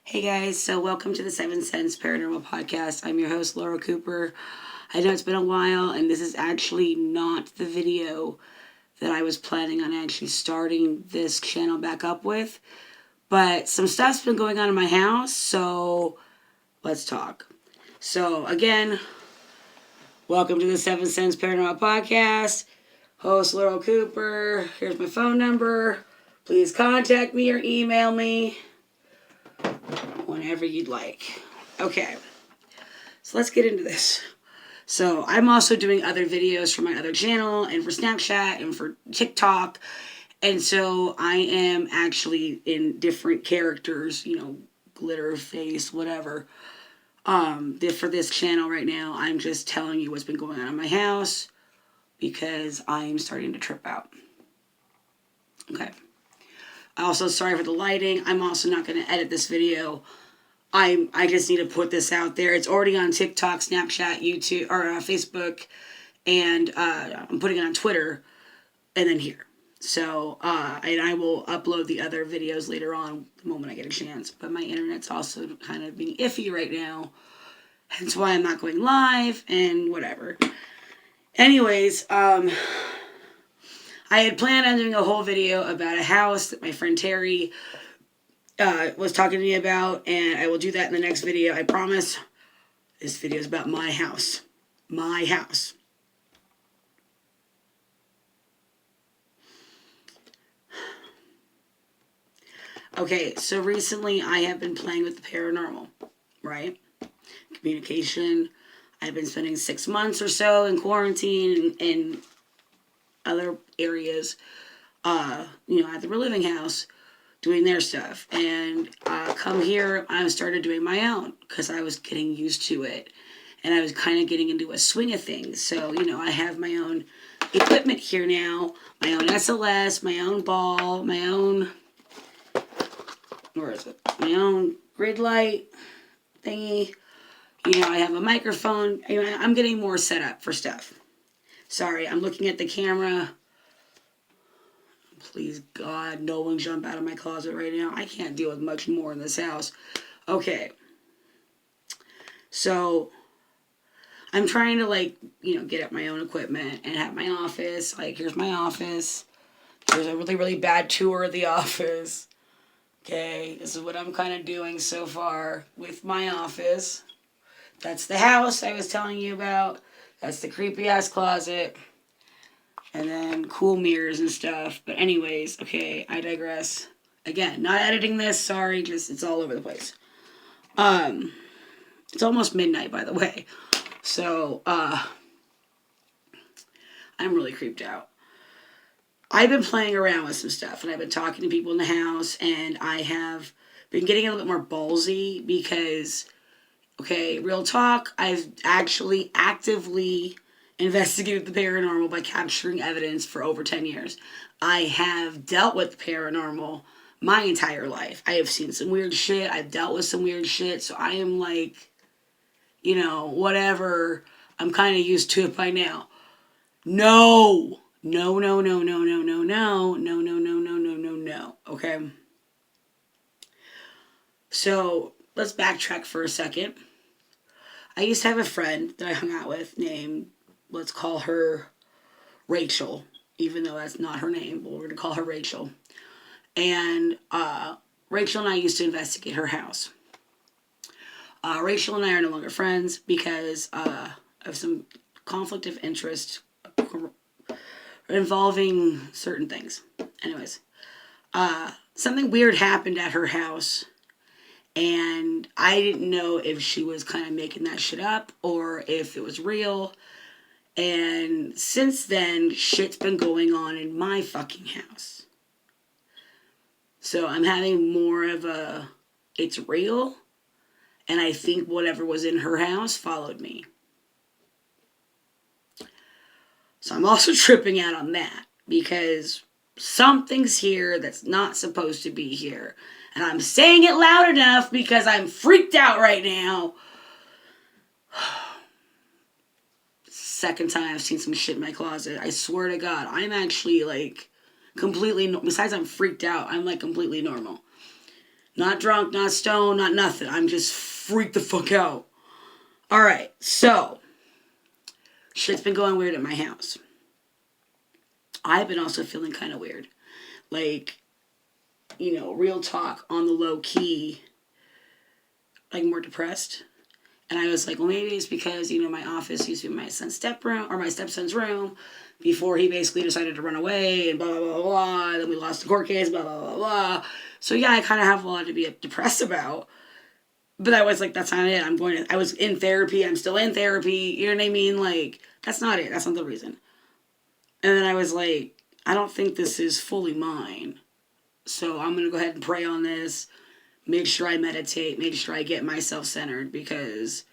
Hey guys, so welcome to the Seven Sense Paranormal Podcast. I'm your host, Laura Cooper. I know it's been a while, and this is actually not the video that I was planning on actually starting this channel back up with, but some stuff's been going on in my house, so let's talk. So, again, welcome to the Seven Sense Paranormal Podcast. Host Laura Cooper. Here's my phone number. Please contact me or email me whenever you'd like. Okay, so let's get into this. So I'm also doing other videos for my other channel and for Snapchat and for TikTok. And so I am actually in different characters, glitter face, whatever. For this channel right now, I'm just telling you what's been going on in my house because I'm starting to trip out. Okay. Also, sorry for the lighting. I'm also not going to edit this video. I just need to put this out there. It's already on TikTok, Snapchat, YouTube, or Facebook, and I'm putting it on Twitter, and then here. So, and I will upload the other videos later on the moment I get a chance. But my internet's also kind of being iffy right now, hence why I'm not going live and whatever. Anyways, I had planned on doing a whole video about a house that my friend Terry was talking to me about, and I will do that in the next video. I promise. This video is about my house. My house. Okay, so recently I have been playing with the paranormal, right? Communication. I've been spending 6 months or so in quarantine and other areas, at the living house, doing their stuff. And come here, I started doing my own because I was getting used to it. And I was kind of getting into a swing of things. So, I have my own equipment here now. My own SLS, my own ball, my own... Where is it? My own grid light thingy. I have a microphone. I'm getting more set up for stuff. Sorry, I'm looking at the camera. Please, God, no one jump out of my closet right now. I can't deal with much more in this house. Okay. So, I'm trying to, get up my own equipment and have my office. Here's my office. Here's a really, really bad tour of the office. Okay, this is what I'm kind of doing so far with my office. That's the house I was telling you about. That's the creepy-ass closet. And then cool mirrors and stuff. But anyways, okay, I digress. Again, not editing this, sorry, just it's all over the place. It's almost midnight, by the way. So, I'm really creeped out. I've been playing around with some stuff, and I've been talking to people in the house, and I have been getting a little bit more ballsy because, okay, real talk, I've actually actively investigated the paranormal by capturing evidence for over 10 years. I have dealt with the paranormal my entire life. I have seen some weird shit. I've dealt with some weird shit. So I am whatever. I'm kind of used to it by now. No. No, no, no, no, no, no, no, no, no, no, no, no, no, no. Okay? So let's backtrack for a second. I used to have a friend that I hung out with named, let's call her Rachel, even though that's not her name, but we're going to call her Rachel. And Rachel and I used to investigate her house. Rachel and I are no longer friends because of some conflict of interest involving certain things. Anyways, something weird happened at her house. And I didn't know if she was kind of making that shit up or if it was real. And since then, shit's been going on in my fucking house. So I'm having more of a, it's real. And I think whatever was in her house followed me. So I'm also tripping out on that because something's here that's not supposed to be here. And I'm saying it loud enough because I'm freaked out right now. Second time I've seen some shit in my closet. I swear to God, I'm actually completely, besides I'm freaked out, I'm completely normal. Not drunk, not stoned, not nothing. I'm just freaked the fuck out. Alright, so, shit's been going weird at my house. I've been also feeling kind of weird. Like, real talk, on the low key, like more depressed. And I was like, well, maybe it's because, my office used to be my son's steproom, or my stepson's room, before he basically decided to run away, and blah, blah, blah, blah, and then we lost the court case, blah, blah, blah, blah. So yeah, I kind of have a lot to be depressed about. But I was like, that's not it. I was in therapy. I'm still in therapy. You know what I mean? Like, that's not it. That's not the reason. And then I was like, I don't think this is fully mine. So I'm going to go ahead and pray on this. Make sure I meditate. Make sure I get myself centered, because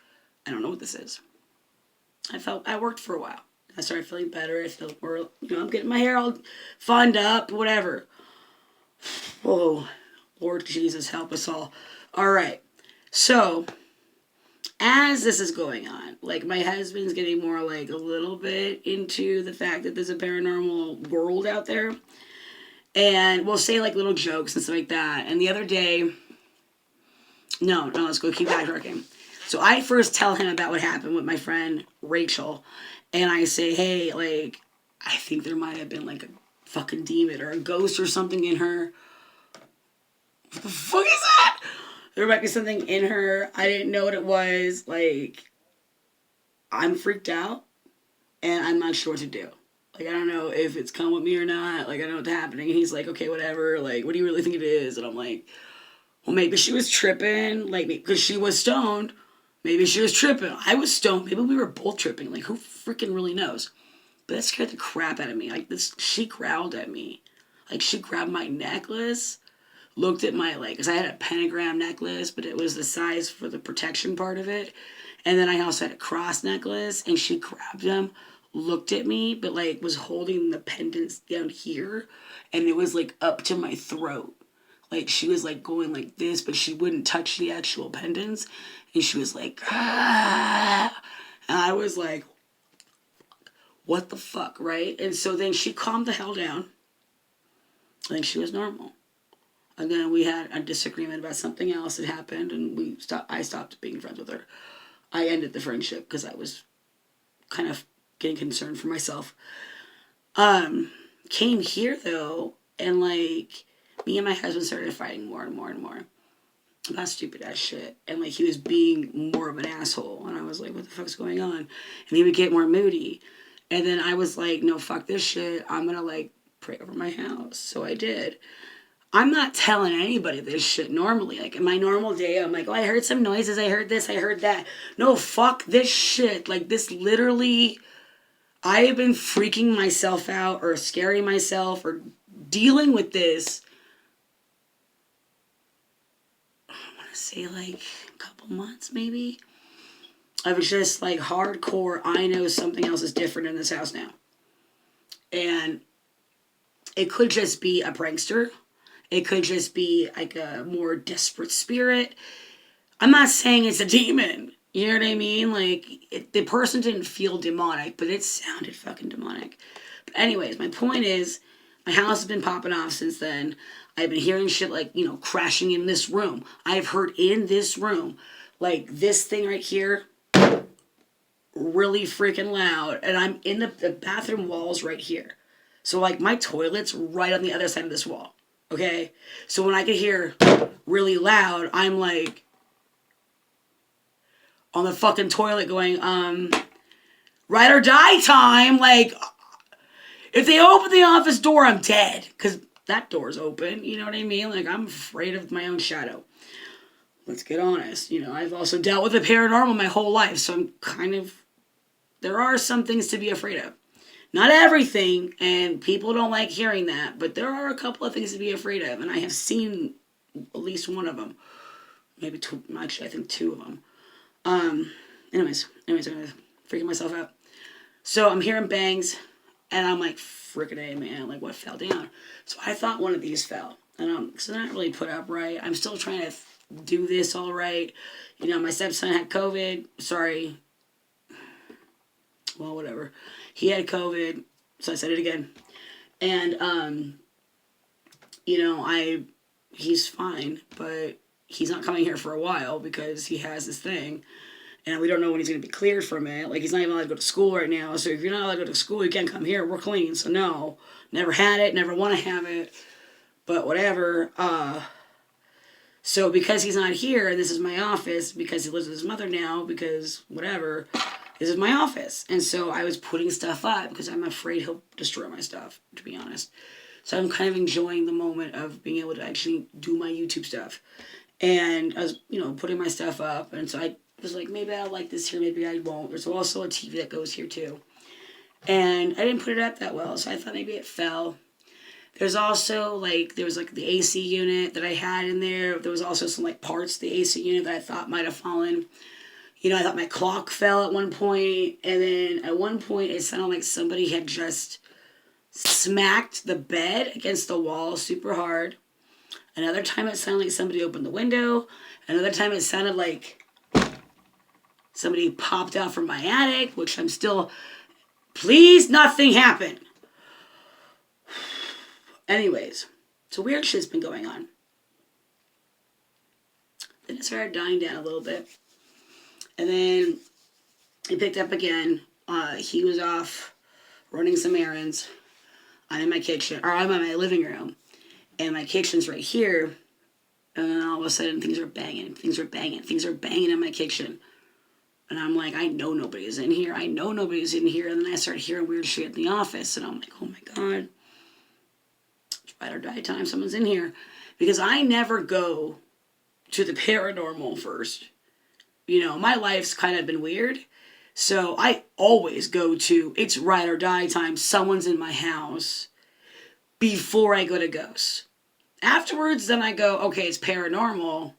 I don't know what this is. I worked for a while. I started feeling better. I feel more, I'm getting my hair all fun up, whatever. Whoa. Lord Jesus, help us all. All right. So, as this is going on, like, my husband's getting more, like, a little bit into the fact that there's a paranormal world out there. And we'll say, like, little jokes and stuff like that. And the other day, no, let's go keep backtracking. So I first tell him about what happened with my friend Rachel. And I say, hey, like, I think there might have been, like, a fucking demon or a ghost or something in her. What the fuck is that? There might be something in her. I didn't know what it was. Like, I'm freaked out, and I'm not sure what to do. Like, I don't know if it's come with me or not. Like, I don't know what's happening. And he's like, okay, whatever. Like, what do you really think it is? And I'm like, well, maybe she was tripping. Like, because she was stoned. Maybe she was tripping. I was stoned. Maybe we were both tripping. Like, who freaking really knows? But that scared the crap out of me. Like, she growled at me. Like, she grabbed my necklace, looked at my, like, because I had a pentagram necklace, but it was the size for the protection part of it. And then I also had a cross necklace, and she grabbed them, looked at me, but, like, was holding the pendants down here, and it was, like, up to my throat. Like, she was, like, going like this, but she wouldn't touch the actual pendants. And she was like, ah. And I was like, what the fuck, right? And so then she calmed the hell down. I think she was normal. And then we had a disagreement about something else that happened, and I stopped being friends with her. I ended the friendship because I was kind of getting concerned for myself. Came here, though, and, like, me and my husband started fighting more and more and more about stupid ass shit. And, like, he was being more of an asshole. And I was like, what the fuck's going on? And he would get more moody. And then I was like, no, fuck this shit. I'm gonna, like, pray over my house. So I did. I'm not telling anybody this shit normally. Like, in my normal day, I'm like, oh, I heard some noises. I heard this. I heard that. No, fuck this shit. Like, this literally, I have been freaking myself out or scaring myself or dealing with this, I want to say, like, a couple months, maybe. I was just, like, hardcore, I know something else is different in this house now. And it could just be a prankster. It could just be, like, a more desperate spirit. I'm not saying it's a demon. You know what I mean? Like, the person didn't feel demonic, but it sounded fucking demonic. But anyways, my point is, my house has been popping off since then. I've been hearing shit like, crashing in this room. I've heard in this room, like, this thing right here, really freaking loud. And I'm in the bathroom walls right here. So, like, my toilet's right on the other side of this wall. Okay? So when I can hear really loud, I'm like on the fucking toilet going, ride or die time. Like, if they open the office door, I'm dead. Because that door's open. You know what I mean? Like, I'm afraid of my own shadow. Let's get honest. I've also dealt with the paranormal my whole life. So I'm kind of, there are some things to be afraid of. Not everything, and people don't like hearing that, but there are a couple of things to be afraid of, and I have seen at least one of them. Maybe two, actually, I think two of them. Anyways, I'm freaking myself out. So I'm hearing bangs, and I'm like, frickin' A, man, like, what fell down? So I thought one of these fell, and because they're not really put up right. I'm still trying to do this all right. My stepson had COVID. Sorry. Well, whatever. He had COVID, so I said it again. And, he's fine, but he's not coming here for a while because he has this thing. And we don't know when he's going to be cleared from it. Like, he's not even allowed to go to school right now. So if you're not allowed to go to school, you can't come here. We're clean. So no, never had it, never want to have it. But whatever. So because he's not here, and this is my office, because he lives with his mother now, because whatever, this is my office. And so I was putting stuff up because I'm afraid he'll destroy my stuff, to be honest. So I'm kind of enjoying the moment of being able to actually do my YouTube stuff. And I was, putting my stuff up. And so I was like, maybe I'll like this here, maybe I won't. There's also a TV that goes here too. And I didn't put it up that well, so I thought maybe it fell. There's also, there was the AC unit that I had in there. There was also some, parts of the AC unit that I thought might have fallen. I thought my clock fell at one point. And then at one point, it sounded like somebody had just smacked the bed against the wall super hard. Another time, it sounded like somebody opened the window. Another time, it sounded like somebody popped out from my attic, which I'm still... Please, nothing happened. Anyways, so weird shit's been going on. Then it started dying down a little bit. And then he picked up again. He was off running some errands. I'm in my kitchen, or I'm in my living room. And my kitchen's right here. And then all of a sudden, things are banging in my kitchen. And I'm like, I know nobody's in here. And then I start hearing weird shit in the office. And I'm like, oh my God. It's ride or die time. Someone's in here. Because I never go to the paranormal first. My life's kind of been weird. So I always go to, it's ride or die time. Someone's in my house before I go to ghosts. Afterwards, then I go, okay, it's paranormal.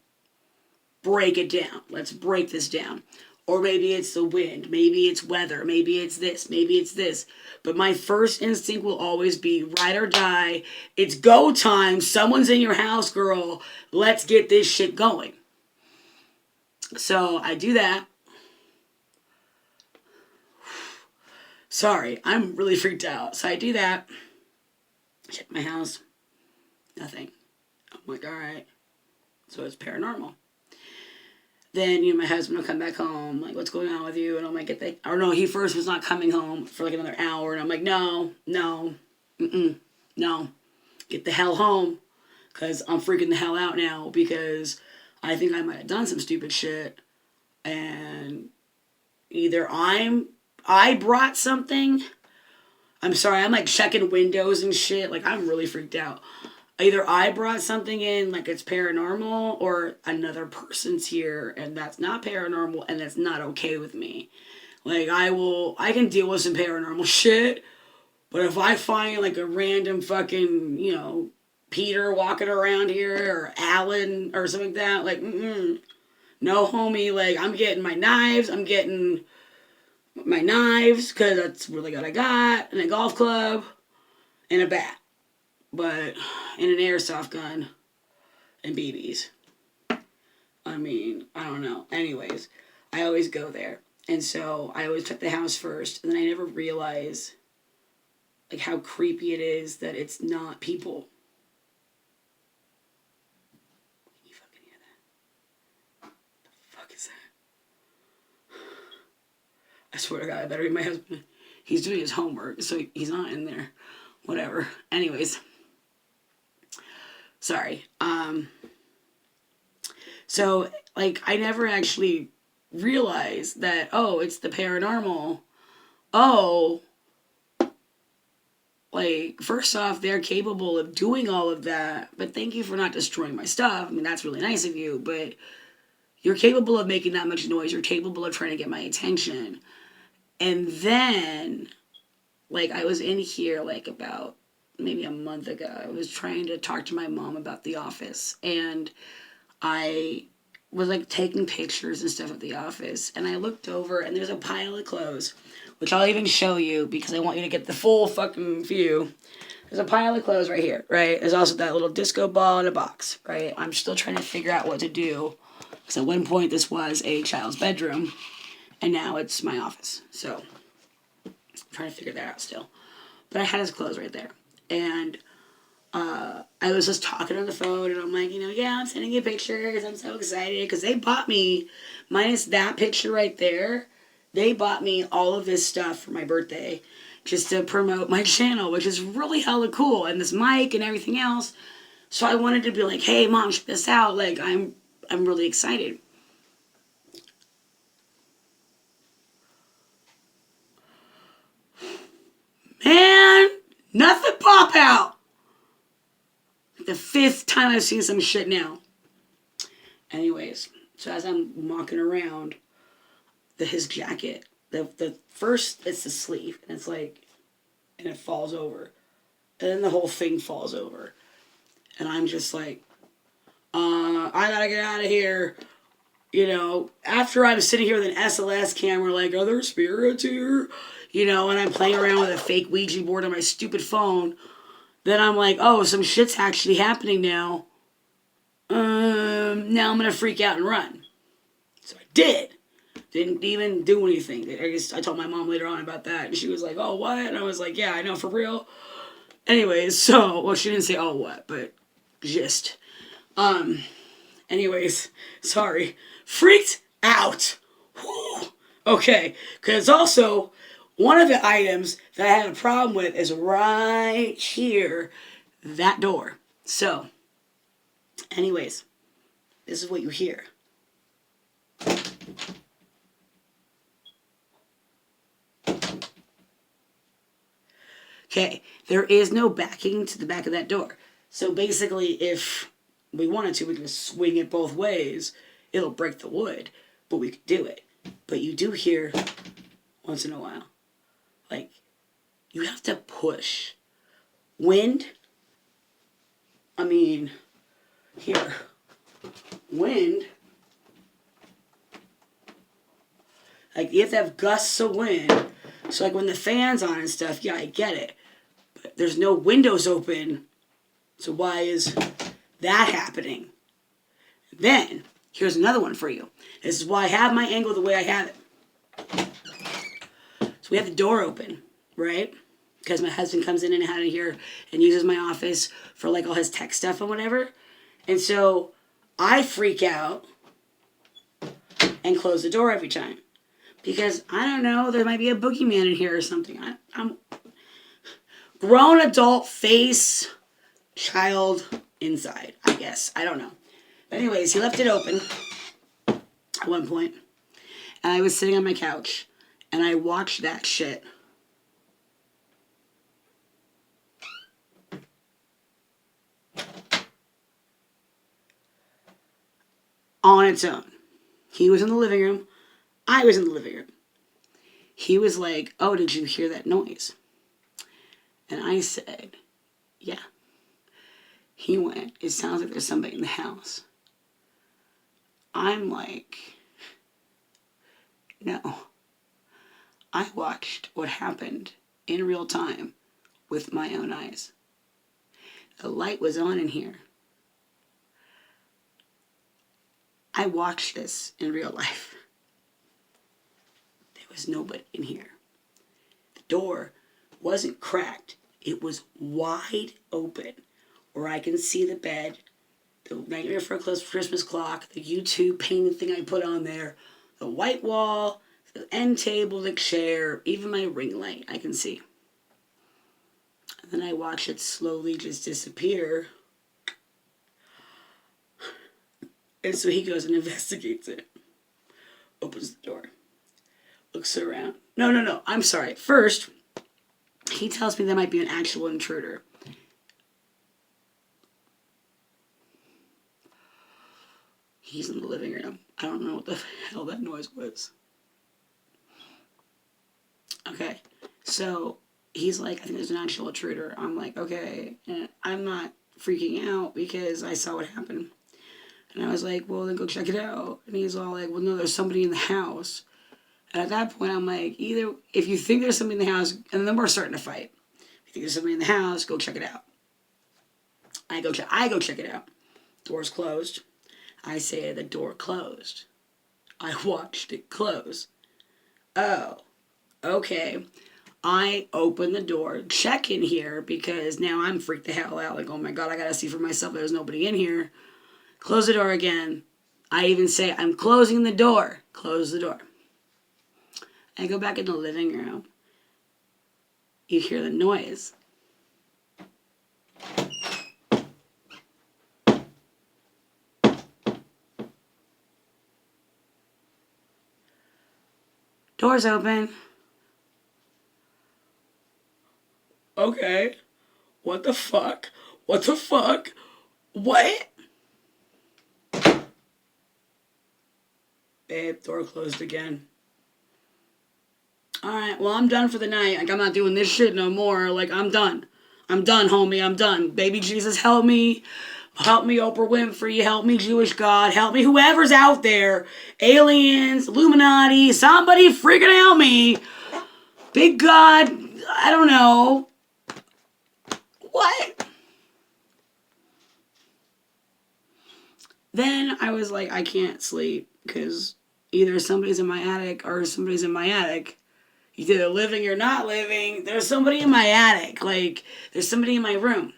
Break it down. Let's break this down. Or maybe it's the wind, maybe it's weather, maybe it's this. But my first instinct will always be ride or die. It's go time. Someone's in your house, girl. Let's get this shit going. So I do that. Sorry, I'm really freaked out. So I do that. Check my house. Nothing. I'm like, all right. So it's paranormal. Then, my husband will come back home, like, what's going on with you? And I'm like, he first was not coming home for another hour. And I'm like, no, get the hell home. Because I'm freaking the hell out now because I think I might have done some stupid shit. And either I brought something. I'm sorry, I'm checking windows and shit. I'm really freaked out. Either I brought something in, it's paranormal, or another person's here, and that's not paranormal, and that's not okay with me. I can deal with some paranormal shit, but if I find, a random fucking, Peter walking around here, or Alan, or something like that, no, homie, I'm getting my knives, because that's really what I got, and a golf club, and a bat. But in an airsoft gun and BBs. I don't know. Anyways, I always go there. And so I always check the house first. And then I never realize how creepy it is that it's not people. Can you fucking hear that? What the fuck is that? I swear to God, I better be my husband. He's doing his homework, so he's not in there. Whatever. Anyways. Sorry. So, I never actually realized that, it's the paranormal. First off, they're capable of doing all of that, but thank you for not destroying my stuff. That's really nice of you, but you're capable of making that much noise. You're capable of trying to get my attention. And then, I was in here, about maybe a month ago. I was trying to talk to my mom about the office, and I was taking pictures and stuff of the office, and I looked over and there's a pile of clothes, which I'll even show you because I want you to get the full fucking view. There's a pile of clothes right here, right? There's also that little disco ball in a box, right? I'm still trying to figure out what to do because at one point this was a child's bedroom and now it's my office. So I'm trying to figure that out still. But I had his clothes right there. And I was just talking on the phone, and I'm like, yeah, I'm sending you pictures. I'm so excited because they bought me, minus that picture right there, they bought me all of this stuff for my birthday just to promote my channel, which is really hella cool, and this mic and everything else. So I wanted to be like, hey, Mom, check this out. Like, I'm really excited. Man, nothing pop out. The 5th time I've seen some shit now. Anyways, so as I'm walking around, his jacket, the first, it's the sleeve, and it's like, and it falls over. And then the whole thing falls over. And I'm just like, I gotta get out of here. After I'm sitting here with an SLS camera, like, are there spirits here? And I'm playing around with a fake Ouija board on my stupid phone. Then I'm like, oh, some shit's actually happening now. Now I'm gonna freak out and run. So I did. Didn't even do anything. I told my mom later on about that, and she was like, oh, what? And I was like, yeah, I know, for real. Anyways, well, she didn't say, oh, what, but just. Anyways, sorry. Freaked out. Whew. Okay, because also, one of the items that I have a problem with is right here, that door. So, anyways, this is what you hear. Okay, there is no backing to the back of that door. So basically, if we wanted to, we could swing it both ways. It'll break the wood, but we could do it. But you do hear, once in a while, like, you have to push. Wind, here, wind, like, you have to have gusts of wind. So, like, when the fan's on and stuff, yeah, I get it. But there's no windows open. So why is that happening? Then, here's another one for you. This is why I have my angle the way I have it. So we have the door open, right? Because my husband comes in and out of here and uses my office for, like, all his tech stuff and whatever. And so I freak out and close the door every time. Because, I don't know, there might be a boogeyman in here or something. I'm grown adult face, child inside, I guess. I don't know. But anyways, he left it open at one point. And I was sitting on my couch. And I watched that shit. On its own. He was in the living room. I was in the living room. He was like, oh, did you hear that noise? And I said, yeah. He went, it sounds like there's somebody in the house. I'm like, no. I watched what happened in real time with my own eyes. The light was on in here. I watched this in real life. There was nobody in here. The door wasn't cracked. It was wide open, where I can see the bed, the Nightmare Before Christmas clock, the YouTube painted thing I put on there, the white wall, the end table, the chair, even my ring light I can see. And then I watch it slowly just disappear. And so he goes and investigates it. Opens the door. Looks around. No, I'm sorry. First, he tells me there might be an actual intruder. He's in the living room. I don't know what the hell that noise was. Okay, so he's like, I think there's an actual intruder. I'm like, okay. And I'm not freaking out because I saw what happened. And I was like, well, then go check it out. And he's all like, well, no, there's somebody in the house. And at that point, I'm like, either if you think there's somebody in the house, and then we're starting to fight. If you think there's somebody in the house, go check it out. I go check it out. Door's closed. I say the door closed. I watched it close. Oh, okay. I open the door, check in here, because now I'm freaked the hell out. Like, oh my God, I gotta see for myself. There's nobody in here. Close the door again. I even say, I'm closing the door. Close the door. I go back in the living room. You hear the noise. Door's open. Okay. What the fuck? What the fuck? What? Babe, door closed again. Alright, well, I'm done for the night. Like, I'm not doing this shit no more. Like, I'm done. I'm done, homie. I'm done. Baby Jesus, help me. Help me, Oprah Winfrey. Help me, Jewish God. Help me, whoever's out there. Aliens, Illuminati, somebody freaking help me. Big God, I don't know. What? Then I was like, I can't sleep because either somebody's in my attic or somebody's in my attic. Either living or not living. There's somebody in my attic. Like, there's somebody in my room.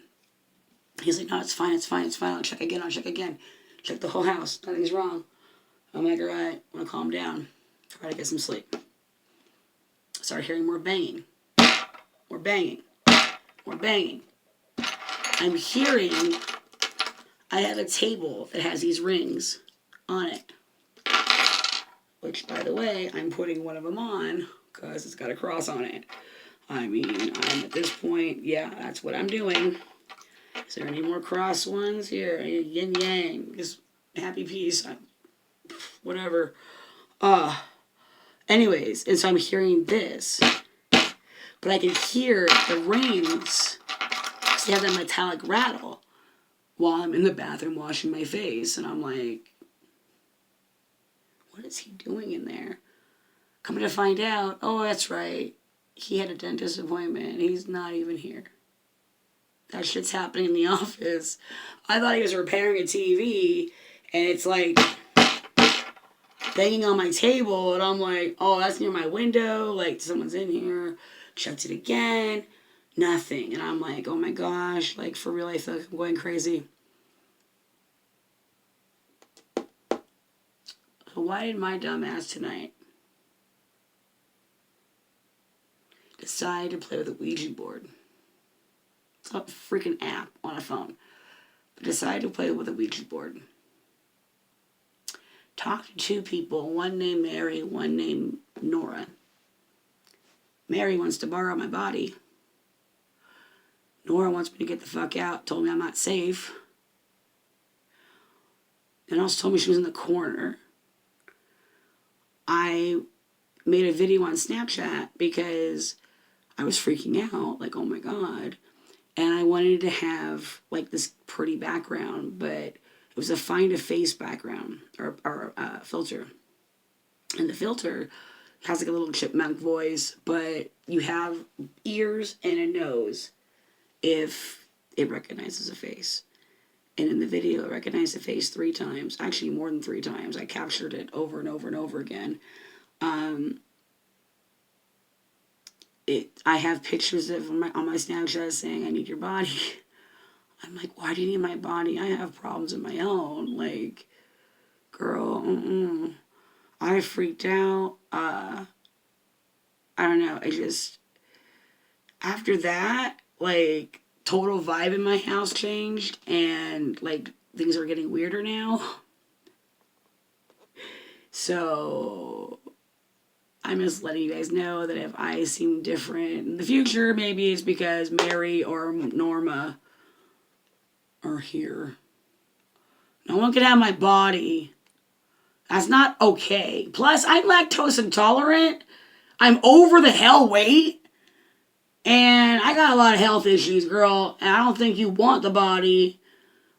He's like, no, it's fine, it's fine, it's fine. I'll check again, I'll check again. Check the whole house. Nothing's wrong. I'm like, all right, I'm going to calm down. Try to get some sleep. Start hearing more banging. More banging. More banging. I'm hearing, I have a table that has these rings on it. Which, by the way, I'm putting one of them on because it's got a cross on it. I mean, I'm at this point, yeah, that's what I'm doing. Is there any more cross ones here? Yin yang, just happy peace, whatever. Anyways, and so I'm hearing this, but I can hear the rings because they have that metallic rattle while I'm in the bathroom washing my face, and I'm like, what is he doing in there? Coming to find out, oh, that's right. He had a dentist appointment. He's not even here. That shit's happening in the office. I thought he was repairing a TV, and it's like banging on my table, and I'm like, oh, that's near my window. Like, someone's in here. Shuts it again. Nothing. And I'm like, oh my gosh. Like, for real, I feel like I'm going crazy. So why did my dumb ass tonight decide to play with a Ouija board? It's a freaking app on a phone. But decided to play with a Ouija board. Talked to two people, one named Mary, one named Nora. Mary wants to borrow my body. Nora wants me to get the fuck out, told me I'm not safe. And also told me she was in the corner. I made a video on Snapchat because I was freaking out, like, oh my God. And I wanted to have, like, this pretty background, but it was a find a face background, or filter. And the filter has, like, a little chipmunk voice, but you have ears and a nose if it recognizes a face. And in the video, it recognized the face 3 times. Actually, more than 3 times. I captured it over and over and over again. I have pictures of on my Snapchat saying, I need your body. I'm like, why do you need my body? I have problems of my own. Like, girl, I freaked out. I don't know. After that, like, total vibe in my house changed, and, like, things are getting weirder now. So I'm just letting you guys know that if I seem different in the future, maybe it's because Mary or Norma are here. No one can have my body. That's not okay. Plus, I'm lactose intolerant. I'm over the hell weight. And I got a lot of health issues, girl. And I don't think you want the body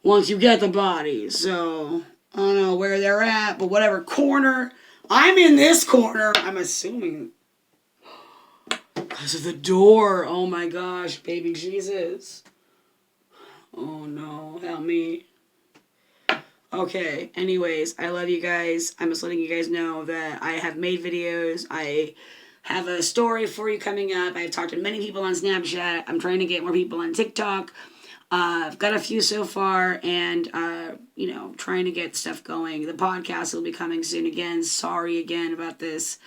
once you get the body. So, I don't know where they're at, but whatever corner. I'm in this corner. I'm assuming. Because of the door. Oh my gosh, baby Jesus. Oh no, help me. Okay, anyways, I love you guys. I'm just letting you guys know that I have made videos. I have a story for you coming up. I've talked to many people on Snapchat. I'm trying to get more people on TikTok. I've got a few so far, and, trying to get stuff going. The podcast will be coming soon again. Sorry again about this.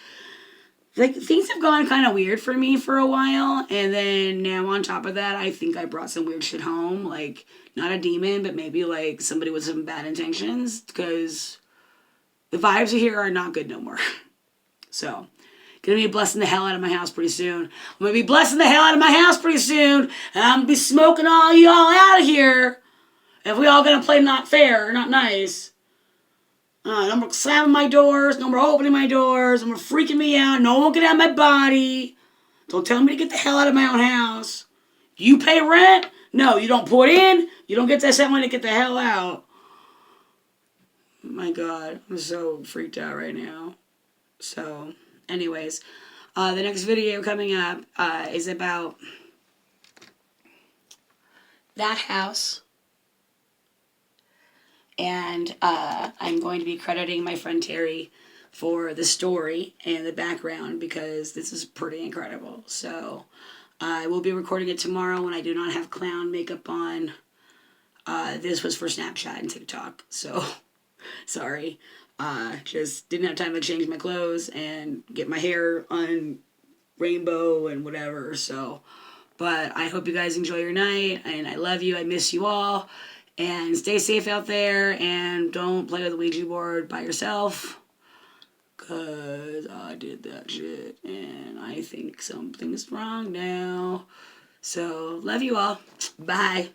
Like, things have gone kind of weird for me for a while, and then now on top of that, I think I brought some weird shit home. Like, not a demon, but maybe, like, somebody with some bad intentions, because the vibes here are not good no more. So, gonna be blessing the hell out of my house pretty soon. I'm gonna be blessing the hell out of my house pretty soon, and I'm gonna be smoking all y'all out of here. If we all gonna play not fair, not nice. No more slamming my doors, no more opening my doors, no more freaking me out, no one get out of my body. Don't tell me to get the hell out of my own house. You pay rent? No, you don't put in, you don't get that set money to get the hell out. My God, I'm so freaked out right now. So, anyways, the next video coming up is about that house. And I'm going to be crediting my friend Terry for the story and the background because this is pretty incredible. So I will be recording it tomorrow when I do not have clown makeup on. This was for Snapchat and TikTok. So sorry. Just didn't have time to change my clothes and get my hair on rainbow and whatever. So, but I hope you guys enjoy your night, and I love you. I miss you all. And stay safe out there, and don't play with the Ouija board by yourself, because I did that shit, and I think something's wrong now. So, love you all. Bye.